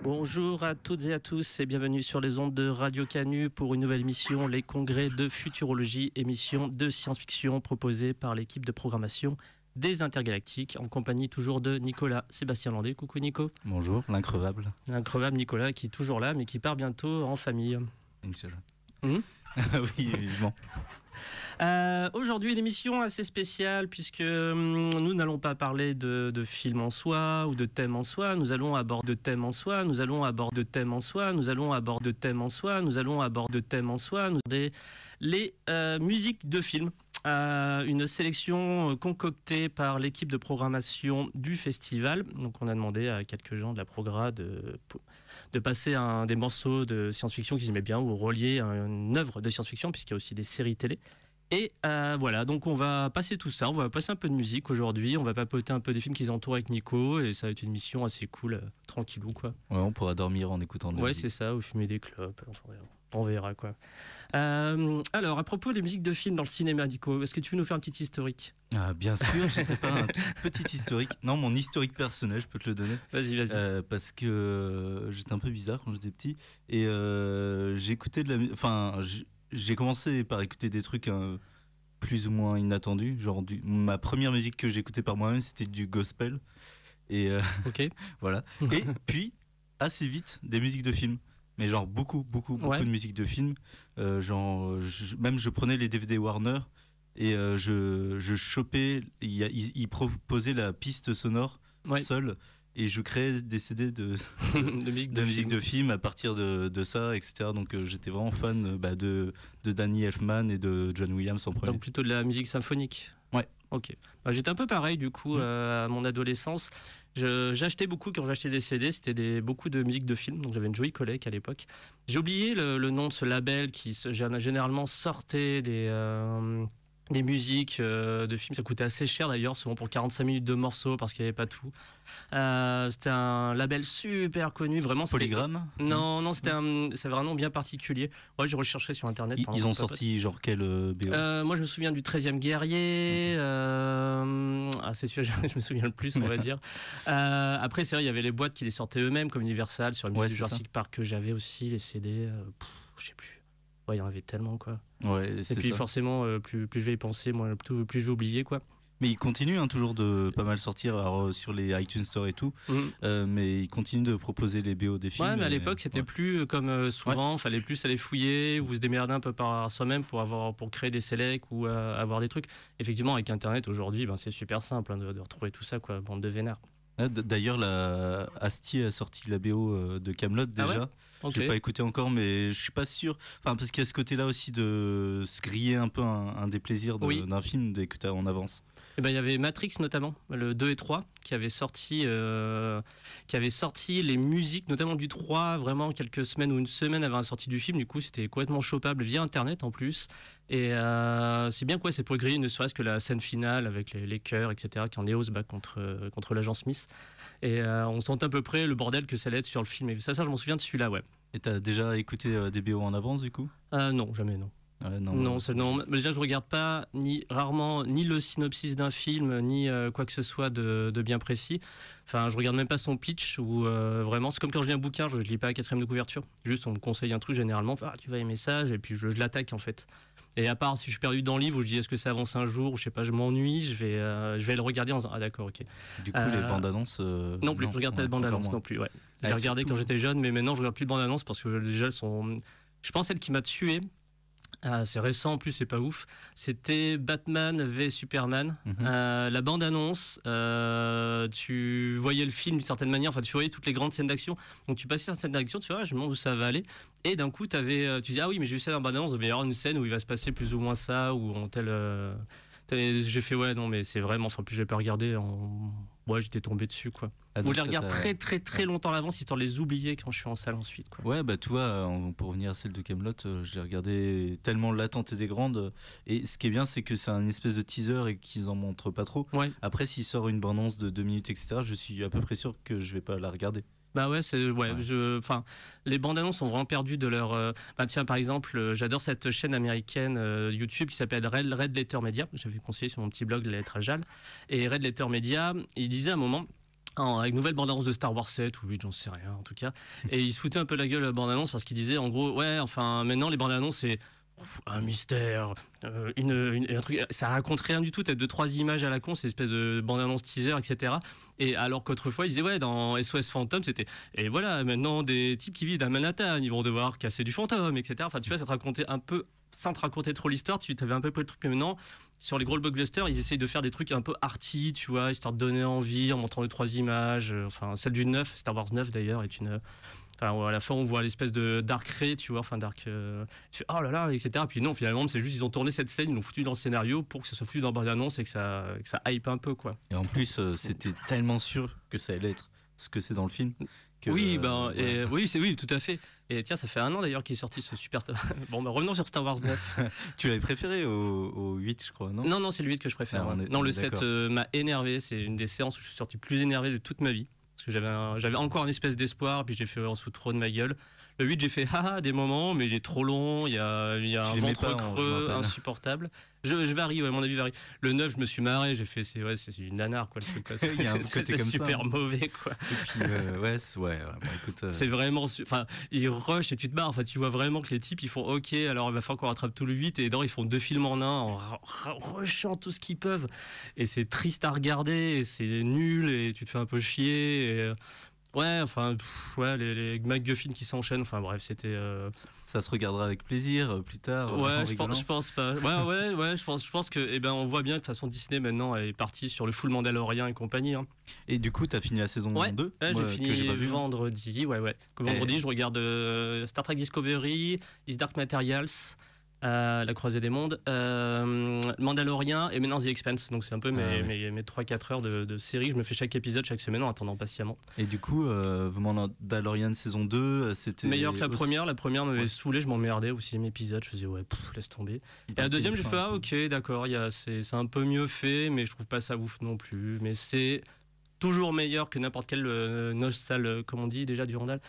Bonjour à toutes et à tous et bienvenue sur les ondes de Radio Canu pour une nouvelle émission, les congrès de futurologie, émission de science-fiction proposée par l'équipe de programmation des Intergalactiques, en compagnie toujours de Nicolas Sébastien Landé. Coucou Nico. Bonjour, l'increvable. L'increvable Nicolas qui est toujours là mais qui part bientôt en famille. Inch'Allah. Oui, évidemment. Aujourd'hui, une émission assez spéciale puisque nous n'allons pas parler de films en soi ou de thèmes en soi. Nous allons aborder thèmes en soi. Nous allons aborder thèmes en soi. Nous allons aborder thèmes en soi. Nous allons aborder thèmes en soi. Les musiques de films. Une sélection concoctée par l'équipe de programmation du festival. Donc on a demandé à quelques gens de la progra de passer des morceaux de science-fiction qu'ils aimaient bien ou relier à une œuvre de science-fiction puisqu'il y a aussi des séries télé. Et voilà, donc on va passer tout ça, on va passer un peu de musique aujourd'hui, on va papoter un peu des films qui entourent avec Nico et ça va être une émission assez cool, tranquillou quoi. Ouais, on pourra dormir en écoutant de la musique. C'est ça, ou fumer des clopes, enfin, on verra quoi. Alors, à propos des musiques de films dans le cinéma, Nico, est-ce que tu peux nous faire un petit historique ? Bien sûr, j'ai préparé un tout petit historique. Non, mon historique personnel, je peux te le donner. Vas-y. Parce que j'étais un peu bizarre quand j'étais petit et j'écoutais de la musique. Enfin, j'ai commencé par écouter des trucs plus ou moins inattendus. Genre, ma première musique que j'écoutais par moi-même, c'était du gospel. Et ok. Voilà. Et puis, assez vite, des musiques de films. Mais genre beaucoup de musique de films. Je prenais les DVD Warner et je chopais. Ils proposaient la piste sonore seule. Et je créais des CD de musique de film à partir de ça, etc. Donc j'étais vraiment fan de Danny Elfman et de John Williams en premier. Donc plutôt de la musique symphonique. Ouais. Ok. J'étais un peu pareil du coup à mon adolescence. J'achetais beaucoup quand j'achetais des CD, c'était beaucoup de musique de film. Donc j'avais une jolie collègue à l'époque. J'ai oublié le nom de ce label qui généralement sortait des musiques de films. Ça coûtait assez cher d'ailleurs, souvent pour 45 minutes de morceaux parce qu'il n'y avait pas tout. C'était un label super connu, vraiment. Polygram ? Non, c'est vraiment bien particulier. Ouais, j'ai recherché sur internet. Ils ont sorti genre quel BO ? Moi je me souviens du 13e guerrier. C'est celui-là je me souviens le plus, on va dire. Après c'est vrai, il y avait les boîtes qui les sortaient eux-mêmes comme Universal sur la musique du Jurassic Park que j'avais aussi, les CD. Je sais plus. Ouais, il y en avait tellement quoi. Ouais, et puis forcément, plus je vais y penser, plus je vais oublier quoi. Mais ils continuent toujours de pas mal sortir sur les iTunes Store et tout. Mais ils continuent de proposer les BO des films. Ouais, mais à l'époque c'était plus comme souvent, fallait plus aller fouiller ou se démerder un peu par soi-même pour créer des sélects ou avoir des trucs. Effectivement, avec Internet aujourd'hui, c'est super simple de retrouver tout ça quoi, bande de vénards. D'ailleurs, Astier a sorti la BO de Kaamelott déjà. Okay. J'ai pas écouté encore, mais je suis pas sûr. Enfin, parce qu'il y a ce côté-là aussi de se griller un peu un des plaisirs d'un film d'écouter en avance. Et il y avait Matrix notamment, le 2 et 3, qui avait sorti les musiques, notamment du 3, vraiment quelques semaines ou une semaine avant la sortie du film. Du coup, c'était complètement chopable via Internet en plus. Et c'est bien quoi, c'est pour griller ne serait-ce que la scène finale avec les chœurs, etc., quand Neo se bat contre l'agent Smith. Et on sent à peu près le bordel que ça allait être sur le film. Et ça je m'en souviens de celui-là, ouais. Et t'as déjà écouté des BO en avance du coup ? Non, jamais, non. Non. Déjà, je regarde pas rarement ni le synopsis d'un film, ni quoi que ce soit de bien précis. Enfin, je regarde même pas son pitch ou vraiment. C'est comme quand je lis un bouquin, je lis pas la 4e de couverture. Juste, on me conseille un truc généralement. Tu vas aimer ça, et puis je l'attaque en fait. Et à part si je suis perdu dans le livre où je dis est-ce que ça avance un jour ou je sais pas, je m'ennuie, je vais le regarder en disant d'accord, ok. Du coup, les bandes annonces. Non plus, je regarde pas de bandes annonces non plus. Ouais. J'ai regardé quand j'étais jeune, mais maintenant je regarde plus de bandes annonces parce que déjà je pense celle qui m'a tué. C'est récent en plus, c'est pas ouf. C'était Batman v Superman. La bande-annonce, tu voyais le film d'une certaine manière, enfin tu voyais toutes les grandes scènes d'action. Donc tu passais cette scène d'action, tu vois, je me demande où ça va aller. Et d'un coup, tu dis ah oui, mais j'ai vu ça dans la bande-annonce, il va y avoir une scène où il va se passer plus ou moins ça, ou en tel. J'ai fait ouais, non, mais c'est vraiment. Enfin, plus j'ai pas regardé. Ouais, j'étais tombé dessus quoi. Moi, je les regarde très longtemps à l'avance histoire de les oublier quand je suis en salle ensuite quoi. Ouais, tu vois, pour revenir à celle de Kaamelott, je l'ai regardé tellement l'attente était grande. Et ce qui est bien, c'est que c'est un espèce de teaser et qu'ils en montrent pas trop. Ouais. Après, s'il sort une bande-annonce de 2 minutes, etc., je suis à peu près sûr que je vais pas la regarder. Bah ouais, enfin, les bandes annonces sont vraiment perdues de leur. Bah tiens, par exemple, j'adore cette chaîne américaine YouTube qui s'appelle Red Letter Media. J'avais conseillé sur mon petit blog La Lettre à Jal. Et Red Letter Media, il disait à un moment. Avec nouvelle bande-annonce de Star Wars 7 ou 8, j'en sais rien en tout cas. Et il se foutait un peu la gueule à la bande-annonce parce qu'il disait en gros, ouais, enfin maintenant les bandes-annonces c'est un mystère, un truc, ça raconte rien du tout, t'as 2-3 images à la con, c'est une espèce de bande-annonce teaser, etc. Et alors qu'autrefois, ils disaient, ouais, dans SOS Fantôme, c'était, et voilà, maintenant des types qui vivent à Manhattan, ils vont devoir casser du fantôme, etc. Enfin, tu vois, ça te racontait un peu, sans te raconter trop l'histoire, tu avais un peu le truc, mais maintenant, sur les gros blockbusters, ils essayent de faire des trucs un peu arty, tu vois, histoire de donner envie en montrant 2-3 images. Enfin, celle du 9, Star Wars 9 d'ailleurs, est une. Enfin, à la fin, on voit l'espèce de Dark Ray, tu vois, enfin Dark. Tu fais, oh là là, etc. Puis non, finalement, c'est juste, ils ont tourné cette scène, ils l'ont foutu dans le scénario pour que ça soit foutu dans la bande-annonce et que ça hype un peu, quoi. Et en plus, c'était tellement sûr que ça allait être ce que c'est dans le film. Oui, oui, tout à fait. Et tiens, ça fait 1 an d'ailleurs qu'il est sorti ce super. Bon, bah, revenons sur Star Wars 9. Tu l'avais préféré au 8, je crois, non? Non, c'est le 8 que je préfère. Non, le 7 m'a énervé. C'est une des séances où je suis sorti plus énervé de toute ma vie. Parce que j'avais encore une espèce d'espoir, puis j'ai fait en dessous trop de ma gueule. Le 8, j'ai fait des moments, mais il est trop long, il y a un ventre creux insupportable. Je varie, ouais, mon avis varie. Le 9, je me suis marré, j'ai fait, c'est une nanar, quoi, le truc. Quoi. C'est super ça, mauvais, quoi. Et puis, bon, écoute, c'est vraiment. Enfin, ils rushent et tu te barres. Enfin, tu vois vraiment que les types, ils font OK, alors il va falloir qu'on rattrape tout le 8, et d'abord, ils font 2 films en un, en rushant tout ce qu'ils peuvent. Et c'est triste à regarder, et c'est nul, et tu te fais un peu chier. Et, ouais, enfin, les MacGuffin qui s'enchaînent, enfin bref, c'était. Ça se regardera avec plaisir plus tard. Ouais, je pense pas. Ouais, je pense que, on voit bien que de toute façon Disney maintenant est parti sur le full Mandalorian et compagnie. Hein. Et du coup, t'as fini la saison 2 Ouais, j'ai fini vendredi. Ouais. Vendredi, je regarde Star Trek Discovery, Is Dark Materials. La croisée des mondes, Mandalorian et maintenant The Expanse. Donc c'est un peu mes 3-4 heures de série. Je me fais chaque épisode chaque semaine en attendant patiemment. Et du coup, Mandalorian saison 2, c'était meilleur que la première. La première m'avait saoulé, je m'emmerdais au 6e épisode. Je faisais laisse tomber. Et la deuxième, j'ai fait ok, d'accord, c'est un peu mieux fait, mais je trouve pas ça ouf non plus. Mais c'est toujours meilleur que n'importe quel comme on dit déjà du Randall,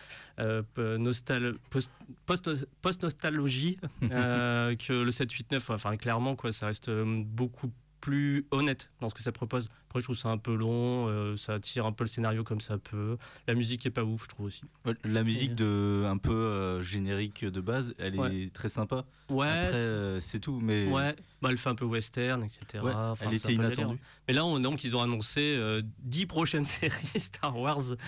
post-nostalgie que le 7-8-9. Enfin, clairement, quoi, ça reste beaucoup plus honnête dans ce que ça propose. Après, je trouve ça un peu long, ça tire un peu le scénario comme ça peut. La musique est pas ouf, je trouve aussi. La musique un peu générique de base, elle est très sympa. Ouais. Après, c'est tout, mais. Ouais. Elle fait un peu western, etc. Ouais, elle était inattendue. Mais là, ils ont annoncé 10 prochaines séries Star Wars. Ouais.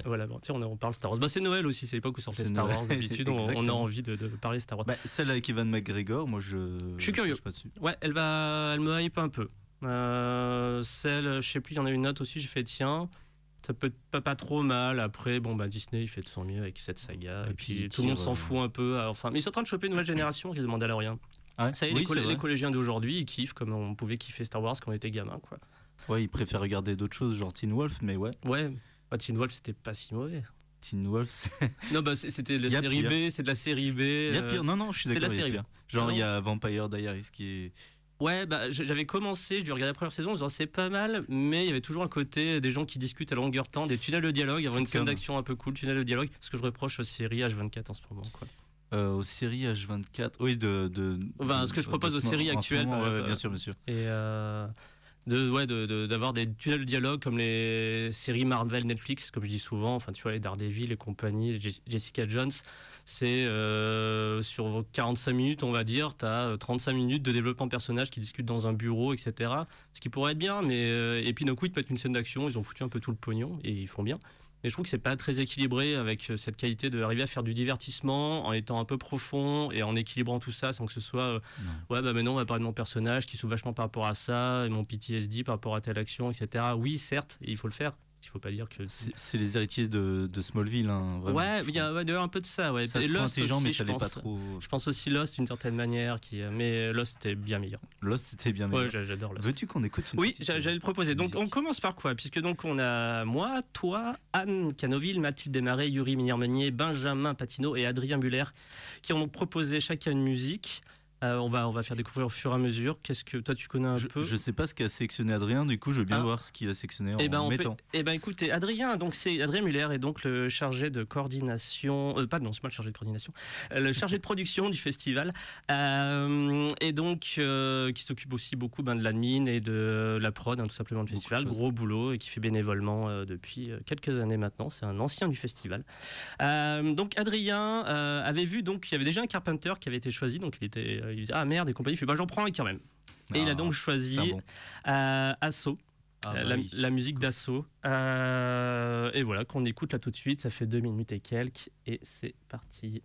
Voilà, on parle Star Wars. C'est Noël aussi, c'est l'époque où sortait Star Wars. D'habitude, on a envie de parler Star Wars. Celle avec Ewan McGregor, moi je suis curieux. Pas dessus. Ouais, elle me hype un peu. Celle, je sais plus, il y en a une autre aussi, j'ai fait tiens. Ça peut pas trop mal. Après, Disney, il fait de son mieux avec cette saga. Et puis tout le monde s'en fout un peu. Mais ils sont en train de choper une nouvelle génération qui se demande à rien. Ah ouais, ça y est, les collégiens d'aujourd'hui, ils kiffent comme on pouvait kiffer Star Wars quand on était gamin, quoi. Ouais, ils préfèrent regarder d'autres choses, genre Teen Wolf, mais ouais. Ouais, Teen Wolf, c'était pas si mauvais. Teen Wolf, non, c'était de la série B, c'est de la série B. Il y a pire, non, je suis d'accord. C'est la série. Genre, il y a Vampire Diaries qui est. Ouais, j'avais commencé, je regardais la première saison en disant c'est pas mal, mais il y avait toujours un côté des gens qui discutent à longueur de temps, des tunnels de dialogue, il y avait une scène d'action un peu cool, tunnel de dialogue, ce que je reproche aux séries H24 en ce moment, quoi. Aux séries H24, oui, ce que je propose aux séries actuelles, bien sûr. Et d'avoir des tunnels de dialogue comme les séries Marvel, Netflix, comme je dis souvent, enfin tu vois, les Daredevil et compagnie, Jessica Jones, c'est sur 45 minutes, on va dire, tu as 35 minutes de développement de personnages qui discutent dans un bureau, etc. Ce qui pourrait être bien, mais et puis d'un coup, ils te mettent une scène d'action, ils ont foutu un peu tout le pognon, et ils font bien. Mais je trouve que c'est pas très équilibré avec cette qualité d'arriver à faire du divertissement en étant un peu profond et en équilibrant tout ça sans que ce soit maintenant on va parler de mon personnage qui souffre vachement par rapport à ça et mon PTSD par rapport à telle action, etc. Oui, certes, il faut le faire. Il faut pas dire que c'est les héritiers de Smallville, hein, vraiment. Ouais, il y a un peu de ça, ouais. Ça et Lost intelligent, aussi, mais ça l'est pas trop. Je pense aussi Lost d'une certaine manière, mais Lost c'était bien meilleur. Ouais, j'adore Lost. Veux-tu qu'on écoute une Oui, j'allais le proposer. Donc on commence par quoi? Puisque donc on a moi, toi, Anne Canoville, Mathilde Desmarais, Yuri Miniermenier, Benjamin Patino et Adrien Muller qui ont donc proposé chacun une musique. On va faire découvrir au fur et à mesure. Qu'est-ce que toi tu connais un peu? Je sais pas ce qu'a sélectionné Adrien, du coup je veux bien voir ce qu'il a sélectionné en mettant. Écoutez, Adrien Muller est donc le chargé de coordination, pardon, c'est pas le chargé de coordination, le chargé de production du festival, et donc qui s'occupe aussi beaucoup de l'admin et de la prod, tout simplement, du festival. Gros boulot, et qui fait bénévolement depuis quelques années maintenant. C'est un ancien du festival. Donc Adrien avait vu, donc il y avait déjà un Carpenter qui avait été choisi, donc il disait ah merde et compagnie, il fait j'en prends un quand même. Et il a donc choisi Asso. La musique d'Asso. Et voilà, qu'on écoute là tout de suite. Ça fait 2 minutes et quelques. Et c'est parti.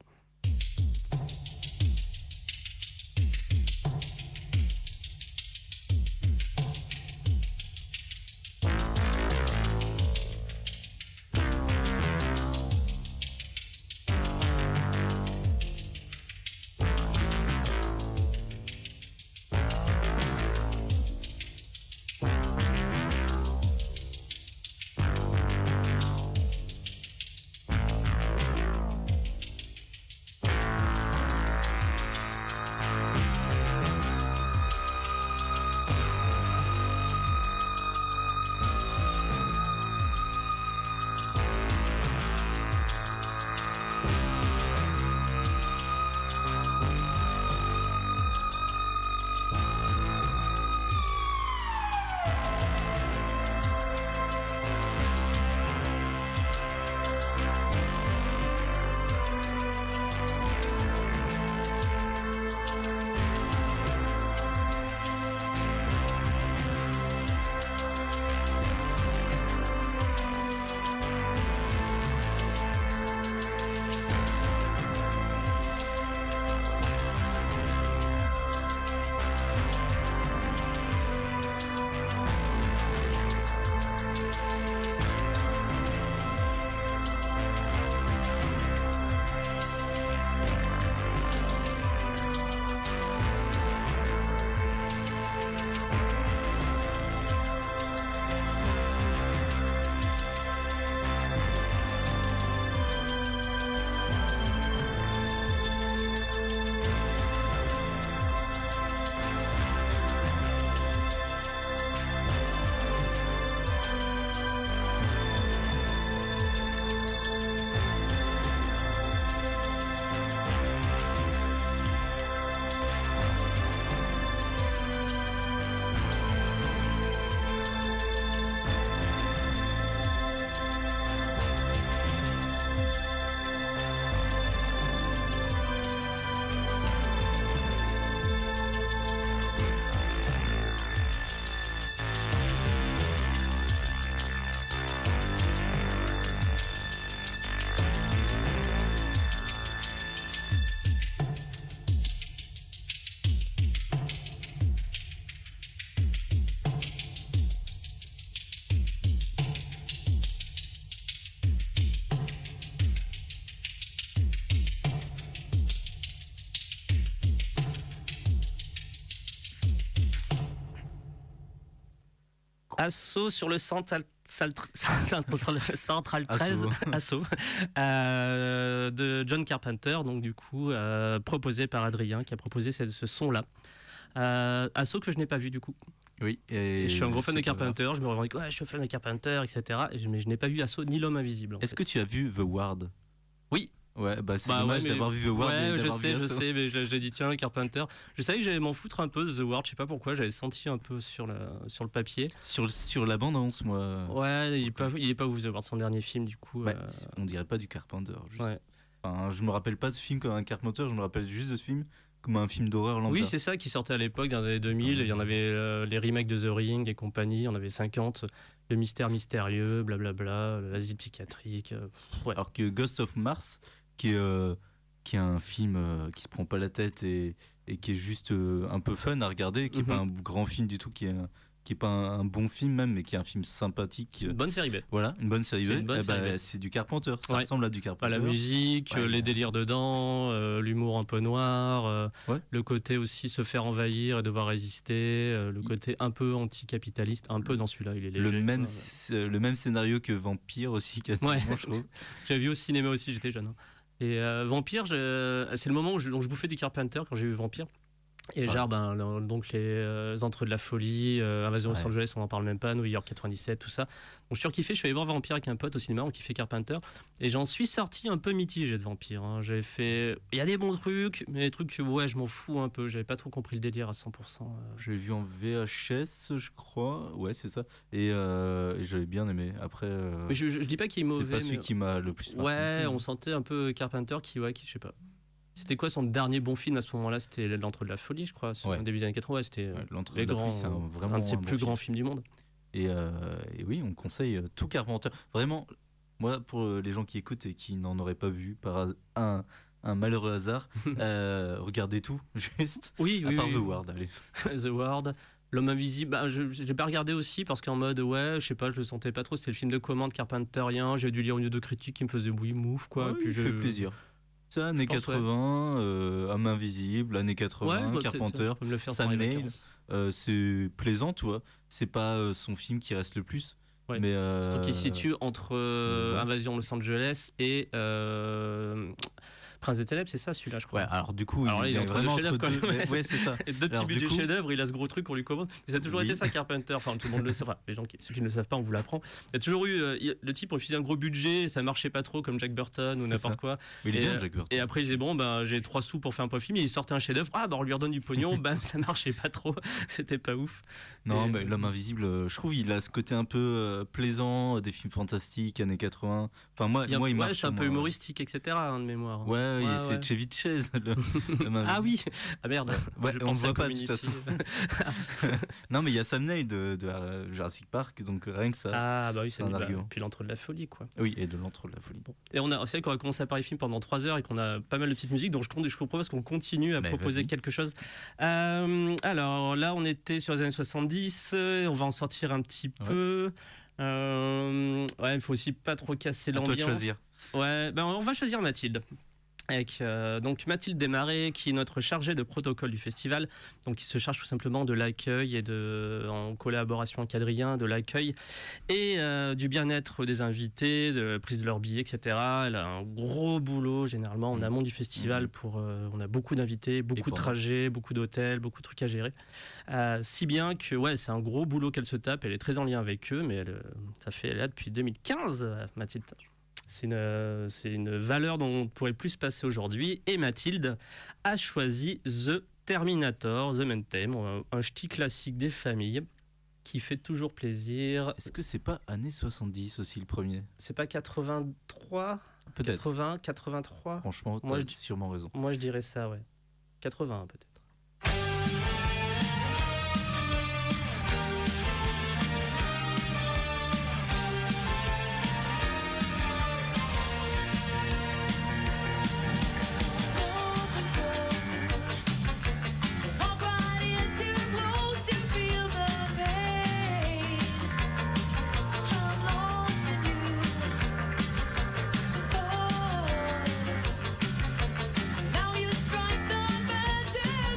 Asso sur le Central 13, Asso, de John Carpenter, donc du coup proposé par Adrien, qui a proposé ce son-là. Asso que je n'ai pas vu du coup. Oui. Et je suis un gros fan de Carpenter, je me revendique, je suis un fan de Carpenter, etc. Mais je n'ai pas vu Asso ni L'Homme Invisible. Est-ce que tu as vu The Ward? Oui. Ouais, c'est dommage d'avoir vu The Ward. Ouais, je sais, mais j'ai dit tiens, Carpenter. Je savais que j'allais m'en foutre un peu de The Ward, je sais pas pourquoi, j'avais senti un peu sur le papier. Sur la bande-annonce, moi. Ouais, il est pas ouf The Ward, son dernier film, du coup. On dirait pas du Carpenter. Juste. Ouais. Enfin, je me rappelle pas de ce film comme un Carpenter, je me rappelle juste de ce film comme un film d'horreur lambda. Oui, c'est ça, qui sortait à l'époque, dans les années 2000. Il y en avait les remakes de The Ring et compagnie, il y en avait 50. Le mystère mystérieux, blablabla, l'asile psychiatrique. Ouais. Alors que Ghost of Mars, qui est un film qui se prend pas la tête et qui est juste un peu fun à regarder, qui est pas un grand film du tout, qui est pas un bon film même, mais qui est un film sympathique. Une bonne série B. Voilà, une bonne série B. C'est du Carpenter, ça ressemble à du Carpenter. La musique, les délires dedans, l'humour un peu noir, le côté aussi se faire envahir et devoir résister, le côté un peu anticapitaliste, un peu dans celui-là, il est léger. Le même scénario que Vampire aussi, quasiment, je trouve. J'avais vu au cinéma aussi, j'étais jeune. Et Vampire, c'est le moment où je bouffais du Carpenter quand j'ai vu Vampire. Et genre, donc les Entre de la folie, Invasion Los Angeles, on n'en parle même pas, New York 97, tout ça. Donc je suis surkiffé, je suis allé voir Vampire avec un pote au cinéma, on kiffait Carpenter, et j'en suis sorti un peu mitigé de Vampire. Hein. J'ai fait, il y a des bons trucs, mais des trucs, je m'en fous un peu, j'avais pas trop compris le délire à 100%. Je l'ai vu en VHS, je crois, ouais, c'est ça, et j'avais bien aimé. Après, mais je dis pas qu'il est mauvais. C'est pas celui qui m'a le plus marqué. Ouais, on sentait un peu Carpenter qui je sais pas. C'était quoi son dernier bon film à ce moment-là? C'était L'Entre de la folie, je crois, au début des années 80. C'était L'Entre de la folie, c'est vraiment un de ses plus grands films du monde. Et oui, on conseille tout Carpenter. Vraiment, moi, pour les gens qui écoutent et qui n'en auraient pas vu par un malheureux hasard, regardez tout, juste. À part The Ward, allez. The Ward. L'homme invisible, j'ai pas regardé aussi parce qu'en mode je sais pas, je le sentais pas trop. C'était le film de commande carpenterien. J'ai dû lire une ou deux critiques qui me faisaient mouf quoi. Puis fait plaisir. Ça, années 80, Homme invisible, années 80, Carpenter, Sam Neill, c'est plaisant, tu vois. C'est pas son film qui reste le plus. Ouais. Mais donc il se situe entre Invasion Los Angeles et Prince des Ténèbres, c'est ça celui-là, je crois. Ouais, alors du coup, il est vraiment entre deux. Ouais, c'est ça. Et deux petits budgets chefs-d'œuvre, il a ce gros truc qu'on lui commande. Mais ça a toujours été ça, Carpenter. Enfin, tout le monde le sait. Enfin, ceux qui ne le savent pas, on vous l'apprend. Il y a toujours eu le type, on refusait un gros budget, et ça marchait pas trop comme Jack Burton ou n'importe quoi. Mais il est bien, Jack Burton. Et après, il disait j'ai 3 sous pour faire un film. Il sortait un chef-d'œuvre. On lui redonne du pognon. Ça marchait pas trop. C'était pas ouf. Non, mais L'Homme invisible, je trouve, il a ce côté un peu plaisant des films fantastiques années 80. Enfin, moi, il marche. C'est un peu humoristique, etc. de mémoire. Ouais, c'est Chevy Chase. Ah oui. Ah merde. Ouais, on le voit pas de toute façon. Non, mais il y a Sam Neill de Jurassic Park, donc rien que ça. Ah bah oui, c'est un argument. Puis L'Entre de la folie, quoi. Oui, et de L'Entre de la folie. Bon. Et c'est vrai qu'on a commencé à parler film pendant 3 heures et qu'on a pas mal de petites musiques, donc je propose qu'on continue à proposer quelque chose. Alors là, on était sur les années 70, on va en sortir un petit peu. Il faut aussi pas trop casser l'ambiance. À toi de choisir. Ouais, on va choisir Mathilde. Avec donc Mathilde Desmarais, qui est notre chargée de protocole du festival, donc qui se charge tout simplement de l'accueil et en collaboration avec Adrien, de l'accueil et du bien-être des invités, de la prise de leurs billets, etc. Elle a un gros boulot généralement en amont du festival on a beaucoup d'invités, beaucoup de trajets, beaucoup d'hôtels, beaucoup de trucs à gérer. Si bien que c'est un gros boulot qu'elle se tape. Elle est très en lien avec eux, mais elle est là depuis 2015, Mathilde. C'est une valeur dont on ne pourrait plus se passer aujourd'hui. Et Mathilde a choisi The Terminator, The Main Theme, un ch'ti classique des familles qui fait toujours plaisir. Est-ce que c'est pas années 70 aussi le premier? C'est pas 83? Peut-être. 80, 83? Franchement, tu as sûrement raison. Moi, je dirais ça, 80 peut-être. Now you strike the matches.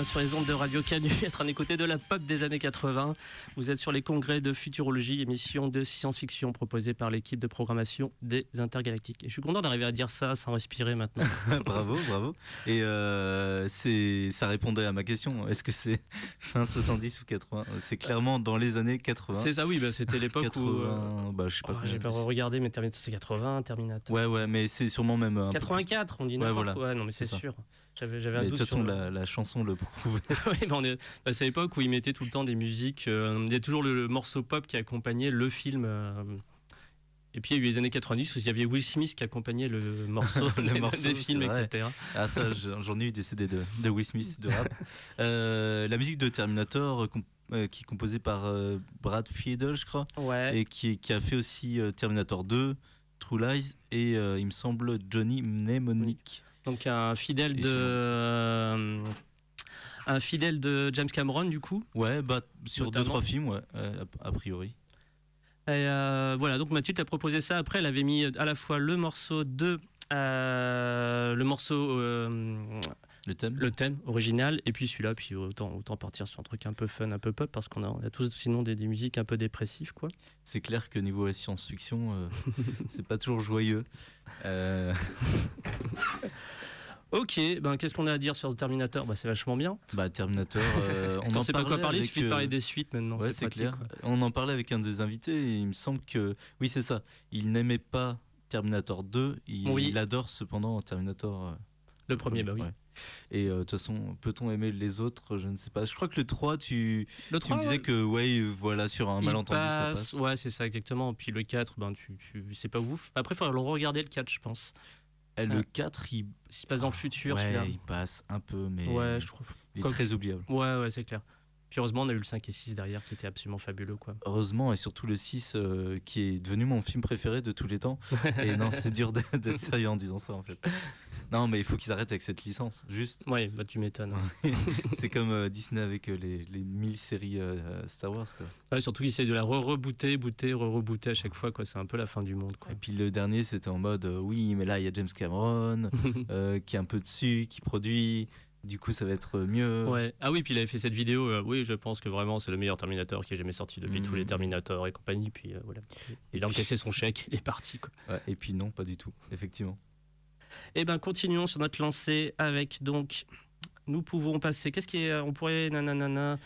bien sur les ondes de Radio Canu, être un écouté de la pop des années 80. Vous êtes sur les congrès de futurologie, émission de science-fiction proposée par l'équipe de programmation des Intergalactiques. Et je suis content d'arriver à dire ça sans respirer maintenant. Bravo. Et ça répondait à ma question. Est-ce que c'est fin 70 ou 80 ? C'est clairement dans les années 80. C'est ça, oui, c'était l'époque 80, où... je sais pas. J'ai pas regardé, mais Terminator c'est 80, Terminator. Ouais, mais c'est sûrement même... 84, on dit n'importe quoi. Ouais, non, mais c'est sûr. J'avais un doute. De toute façon, la chanson le prouvait. Oui, c'est l'époque où ils mettaient tout le temps des musiques. Il y a toujours le morceau pop qui accompagnait le film. Et puis il y a eu les années 90 où il y avait Will Smith qui accompagnait le morceau, des films, etc. Ah, ça, j'en ai eu des CD de Will Smith de rap. La musique de Terminator, qui est composée par Brad Fiedel, je crois. Ouais. Et qui a fait aussi Terminator 2, True Lies et il me semble Johnny Mnemonic. Donc un fidèle de James Cameron du coup. Ouais, sur 2-3 films, ouais, a priori. Et voilà, donc Mathilde a proposé ça. Après, elle avait mis à la fois le morceau le thème original, et puis celui-là. Puis autant partir sur un truc un peu fun, un peu pop, parce qu'on a tous sinon des musiques un peu dépressives, quoi. C'est clair que niveau science-fiction, c'est pas toujours joyeux. Ok, qu'est-ce qu'on a à dire sur Terminator ? C'est vachement bien. Terminator, on en sait pas quoi parler, il suffit de parler des suites maintenant. Ouais, c'est clair. On en parlait avec un des invités et il me semble que, oui, c'est ça, il n'aimait pas Terminator 2, il adore cependant Terminator. Le premier, oui. Ouais. Et de toute façon, peut-on aimer les autres ? Je ne sais pas. Je crois que le 3, tu me disais que, voilà, sur un malentendu, ça passe. Ouais, c'est ça, exactement. Puis le 4, c'est pas ouf. Après, il faudra le regarder le 4, je pense. Le 4, il se passe dans le futur. Ouais, il passe un peu, mais je trouve. Il est très oubliable. Ouais, c'est clair. Puis heureusement, on a eu le 5 et 6 derrière qui était absolument fabuleux, quoi. Heureusement, et surtout le 6 qui est devenu mon film préféré de tous les temps. Et non, c'est dur d'être sérieux en disant ça, en fait. Non, mais il faut qu'ils arrêtent avec cette licence, juste. Ouais, tu m'étonnes. C'est comme Disney avec les 1000 séries Star Wars, quoi. Ouais, surtout qu'ils essaient de la rebooter à chaque fois, quoi. C'est un peu la fin du monde, quoi. Et puis le dernier, c'était en mode oui, mais là, il y a James Cameron qui est un peu dessus, qui produit. Du coup, ça va être mieux. Ouais. Ah oui, puis il avait fait cette vidéo. Oui, je pense que vraiment, c'est le meilleur Terminator qui ait jamais sorti depuis tous les Terminators et compagnie. Puis voilà. Il a encaissé son chèque, il est parti, quoi. Ouais, et puis non, pas du tout, effectivement. Eh ben, continuons sur notre lancée avec donc. Nous pouvons passer. Qu'est-ce qui est. On pourrait. Non,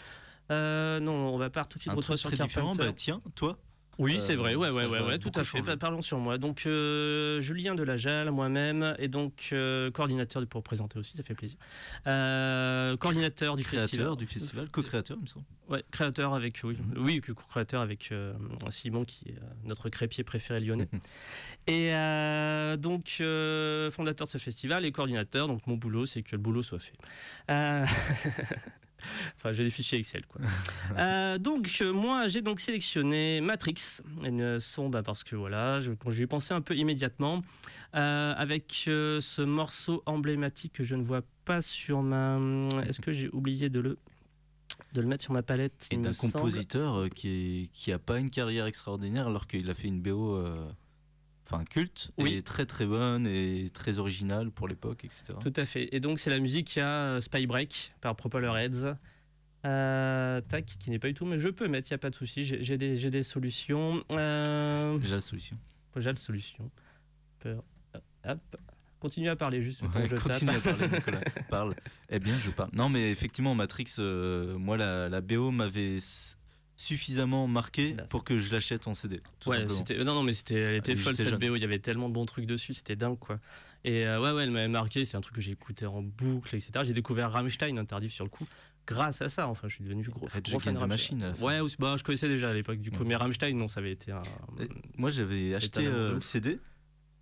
on va pas tout de suite retrouver sur Carpenter. Tiens, toi. Oui, c'est vrai, ouais, tout à fait. Parlons sur moi. Donc, Julien Delajal, moi-même, et donc coordinateur pour présenter aussi, ça fait plaisir. Coordinateur du festival. Co-créateur, il me semble. Ouais, créateur avec, co-créateur avec Simon, qui est notre crêpier préféré lyonnais. Et donc, fondateur de ce festival et coordinateur. Donc, mon boulot, c'est que le boulot soit fait. Enfin, j'ai des fichiers Excel, quoi. Donc, moi, j'ai donc sélectionné Matrix, une son, parce que voilà, j'y ai pensé un peu immédiatement, avec ce morceau emblématique que je ne vois pas sur ma. Est-ce que j'ai oublié de le mettre sur ma palette ? Et d'un compositeur qui a pas une carrière extraordinaire, alors qu'il a fait une BO. Culte, et très très bonne et très originale pour l'époque, etc. Tout à fait. Et donc c'est la musique qui a Spy Break par Propellerheads, qui n'est pas du tout, mais je peux mettre, il n'y a pas de souci. J'ai des solutions. J'ai la solution. Hop. Continue à parler juste. Continue à parler, Nicolas. Parle. Eh bien, je parle. Non, mais effectivement, Matrix, moi, la BO m'avait suffisamment marqué pour que je l'achète en CD. Elle était folle cette BO, il y avait tellement de bons trucs dessus, c'était dingue, quoi. Et elle m'avait marqué, c'est un truc que j'ai écouté en boucle, etc. J'ai découvert Rammstein en tardif sur le coup, grâce à ça, enfin je suis devenu gros fan de Rammstein. Je connaissais déjà à l'époque du coup, mais Rammstein, non, ça avait été moi j'avais acheté le CD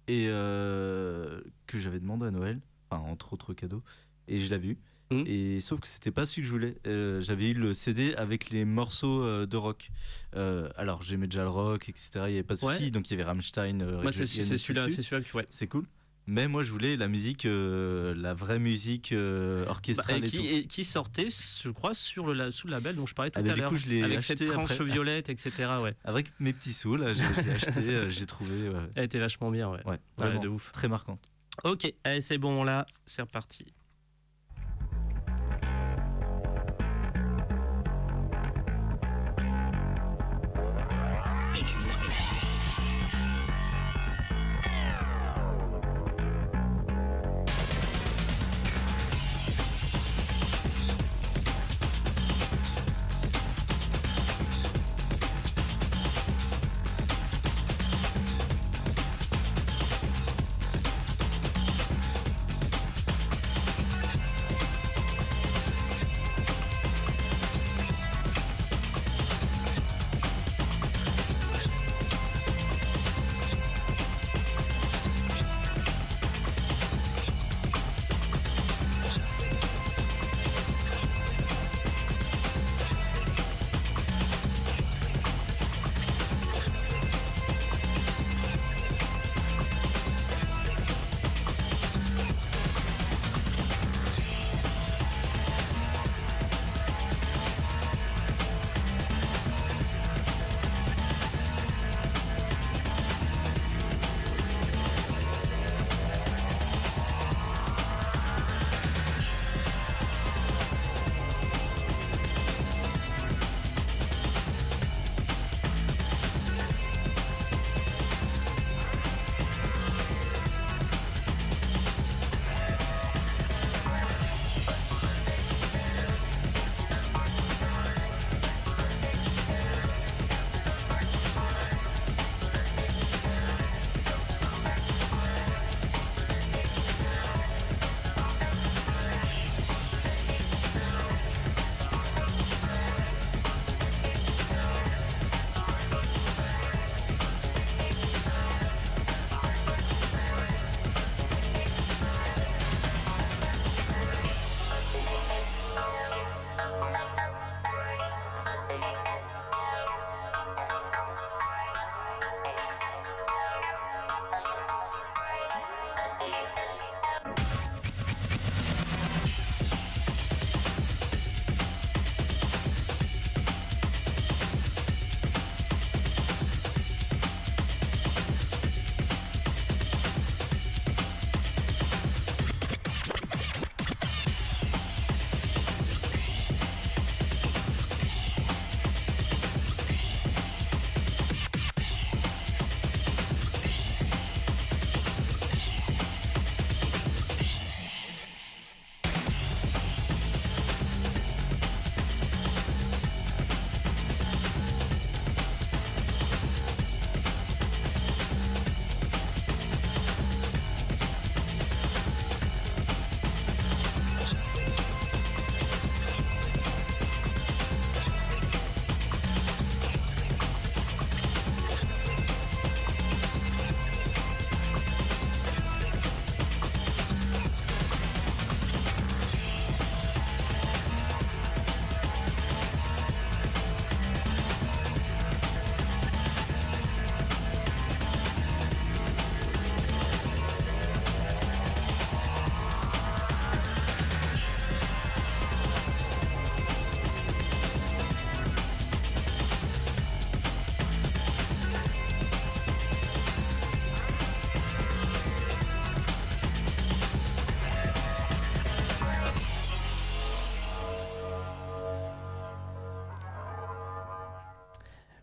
et que j'avais demandé à Noël, entre autres cadeaux, et je l'avais eu. Et sauf que c'était pas celui que je voulais. J'avais eu le CD avec les morceaux de rock. Alors j'aimais déjà le rock, etc. Il n'y avait pas de souci. Donc il y avait Rammstein. C'est celui-là que c'est cool. Mais moi je voulais la musique, la vraie musique orchestrale qui sortait, je crois, sous le label dont je parlais tout à l'heure. Du coup, je l'ai avec acheté cette tranche après. Violette, etc. Ouais. Avec mes petits sous, là, je l'ai acheté. J'ai trouvé. Elle était vachement bien, ouais, de ouf. Très marquante. Ok, allez, c'est bon là, c'est reparti.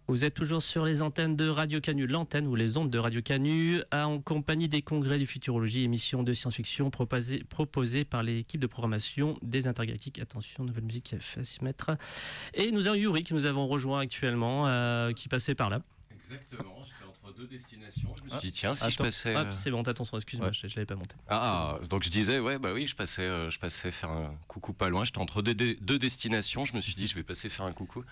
Vous êtes toujours sur les antennes de Radio Canu, l'antenne ou les ondes de Radio Canu, en compagnie des congrès de futurologie, émission de science-fiction proposée par l'équipe de programmation des Intergalactiques. Attention, nouvelle musique qui a fait se mettre. Et nous avons Yuri qui nous avons rejoint actuellement, qui passait par là. Exactement, j'étais entre deux destinations. Je me suis dit, tiens, si je passais. C'est bon, t'as ton son, excuse-moi, ouais. Je l'avais pas monté. Donc je disais, ouais, bah oui, je passais faire un coucou pas loin. J'étais entre deux destinations. Je me suis dit, je vais passer faire un coucou.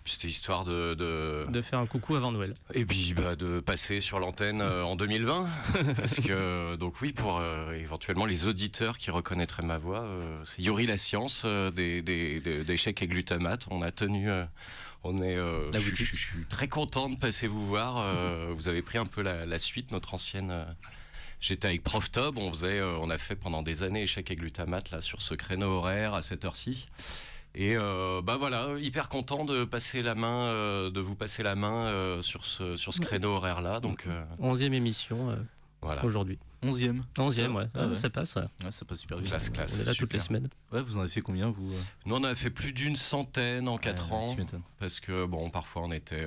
Puis c'était histoire de faire un coucou avant Noël. Et puis de passer sur l'antenne en 2020. Parce que, donc oui, pour éventuellement les auditeurs qui reconnaîtraient ma voix, c'est Yuri la science des chèques et glutamate. On a tenu. Je suis très content de passer vous voir. Vous avez pris un peu la suite, notre ancienne. J'étais avec Prof Tob, on a fait pendant des années échec et glutamate là sur ce créneau horaire à cette heure-ci. Et voilà, hyper content de passer la main, de vous passer la main sur ce créneau horaire là. Donc 11e émission voilà. Aujourd'hui. 11e. 11e, ouais. Ah ouais. Ça passe. Ouais, ça passe super vite. Classe. On est là toutes les semaines. Ouais, vous en avez fait combien, vous Nous, on a fait plus d'une centaine en 4 ans. Tu m'étonnes. Parce que, bon, parfois, on était.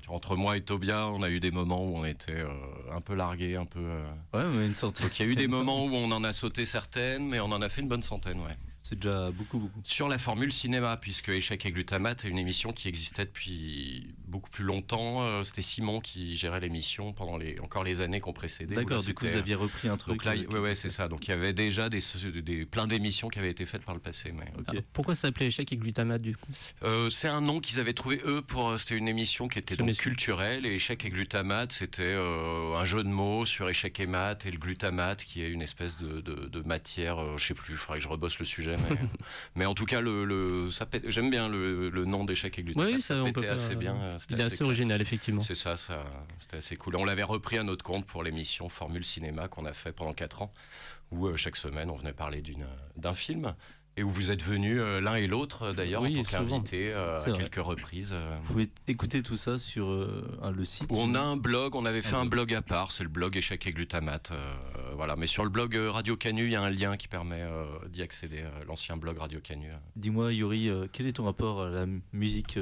Entre moi et Tobia, on a eu des moments où on était un peu largués, un peu. Ouais, mais une centaine. Donc, il y a eu des moments où on en a sauté certaines, mais on en a fait une bonne centaine, ouais. C'est déjà beaucoup. Sur la formule cinéma, puisque Échec et Glutamate est une émission qui existait depuis beaucoup plus longtemps. C'était Simon qui gérait l'émission pendant encore les années qu'on précédait. D'accord, du coup vous aviez repris un truc. Donc là, ouais, c'est ça. Donc il y avait déjà plein d'émissions qui avaient été faites par le passé. Mais... Okay. Alors, pourquoi ça s'appelait Échec et Glutamate du coup c'est un nom qu'ils avaient trouvé eux c'était une émission qui était donc culturelle, et Échec et Glutamate c'était un jeu de mots sur échec et mat, et le glutamate qui est une espèce de matière, je sais plus, il faudrait que je rebosse le sujet, mais en tout cas j'aime bien le nom d'Échec et Glutamate. Oui, ça on peut assez bien. Il est assez original effectivement. C'est ça, c'était assez cool. Et on l'avait repris à notre compte pour l'émission Formule Cinéma qu'on a fait pendant 4 ans, où chaque semaine on venait parler d'un film. Et où vous êtes venus l'un et l'autre d'ailleurs en tant qu'invités à quelques reprises. Vous pouvez écouter tout ça sur le site. On a un blog, on avait fait un blog à part, c'est le blog Échec et Glutamate. Voilà. Mais sur le blog Radio Canu, il y a un lien qui permet d'y accéder, l'ancien blog Radio Canu. Dis-moi Yuri, quel est ton rapport à la musique,